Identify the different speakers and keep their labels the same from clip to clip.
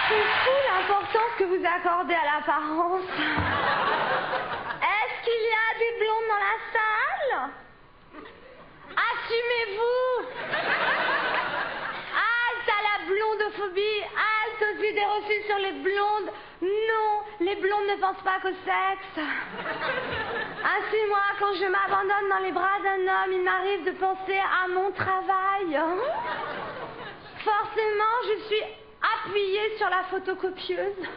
Speaker 1: C'est fou l'importance que vous accordez à l'apparence. Est-ce qu'il y a des blondes dans la salle? Assumez-vous. Halte à la blondophobie, halte aux idées reçues sur les blondes. Non, les blondes ne pensent pas qu'au sexe. Ainsi, moi, quand je m'abandonne dans les bras d'un homme, il m'arrive de penser à mon travail. Forcément, je suis appuyée sur la photocopieuse.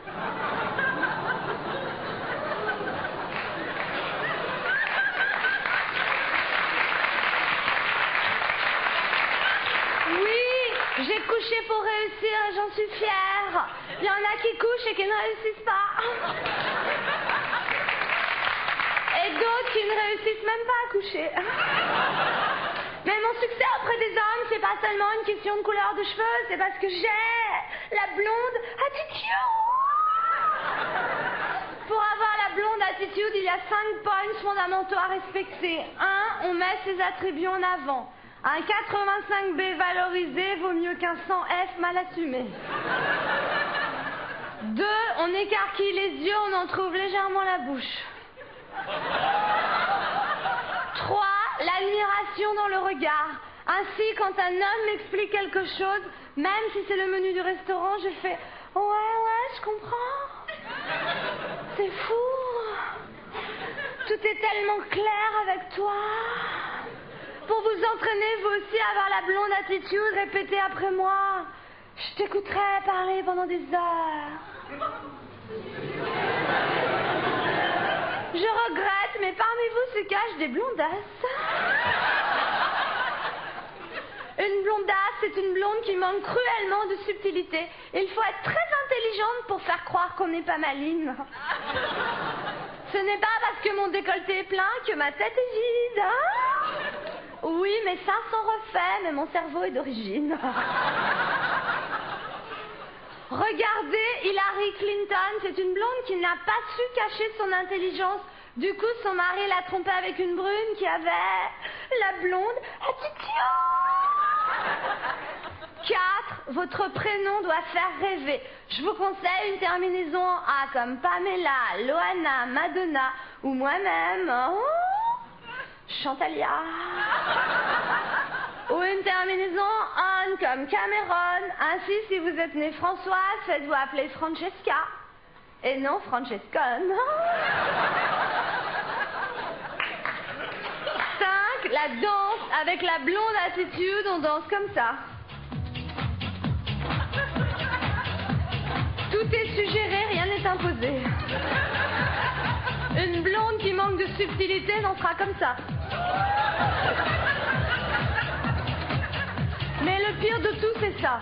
Speaker 1: J'ai couché pour réussir et j'en suis fière. Il y en a qui couchent et qui ne réussissent pas. Et d'autres qui ne réussissent même pas à coucher. Mais mon succès auprès des hommes, c'est pas seulement une question de couleur de cheveux, c'est parce que j'ai la blonde attitude. Pour avoir la blonde attitude, il y a 5 points fondamentaux à respecter. 1, on met ses attributs en avant. Un 85B valorisé vaut mieux qu'un 100F mal assumé. 2, on écarquille les yeux, on en trouve légèrement la bouche. 3, l'admiration dans le regard. Ainsi, quand un homme m'explique quelque chose, même si c'est le menu du restaurant, je fais « Ouais, je comprends. C'est fou. Tout est tellement clair avec toi. » Pour vous entraîner, vous aussi, à avoir la blonde attitude, répétez après moi. Je t'écouterai parler pendant des heures. Je regrette, mais parmi vous se cachent des blondasses. Une blondasse, c'est une blonde qui manque cruellement de subtilité. Il faut être très intelligente pour faire croire qu'on n'est pas maligne. Ce n'est pas parce que mon décolleté est plein que ma tête est vide, hein? Oui, mes seins sont refaits, mais mon cerveau est d'origine. Regardez Hillary Clinton, c'est une blonde qui n'a pas su cacher son intelligence. Du coup, son mari l'a trompée avec une brune qui avait la blonde attitude. 4, votre prénom doit faire rêver. Je vous conseille une terminaison en A comme Pamela, Loana, Madonna ou moi-même. Oh, Chantalia. Ou une terminaison on comme Cameron. Ainsi, si vous êtes né Françoise, faites-vous appeler Francesca. Et non Francescone. 5, la danse. Avec la blonde attitude, on danse comme ça. Tout est suggéré, rien n'est imposé. Une blonde qui manque de subtilité dansera comme ça. Mais le pire de tout, c'est ça.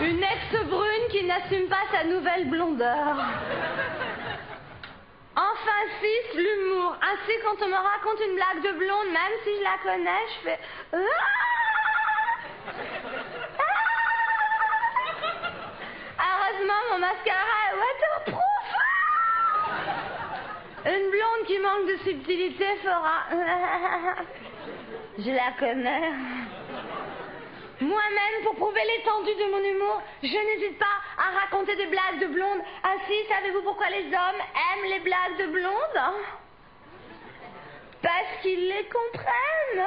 Speaker 1: Une ex-brune qui n'assume pas sa nouvelle blondeur. Enfin 6, l'humour. Ainsi, quand on me raconte une blague de blonde, même si je la connais, je fais... Heureusement, mon mascara est waterproof. Une blonde qui manque de subtilité fera... Je la connais. Moi-même, pour prouver l'étendue de mon humour, je n'hésite pas à raconter des blagues de blondes. Ainsi, savez-vous pourquoi les hommes aiment les blagues de blondes? Parce qu'ils les comprennent.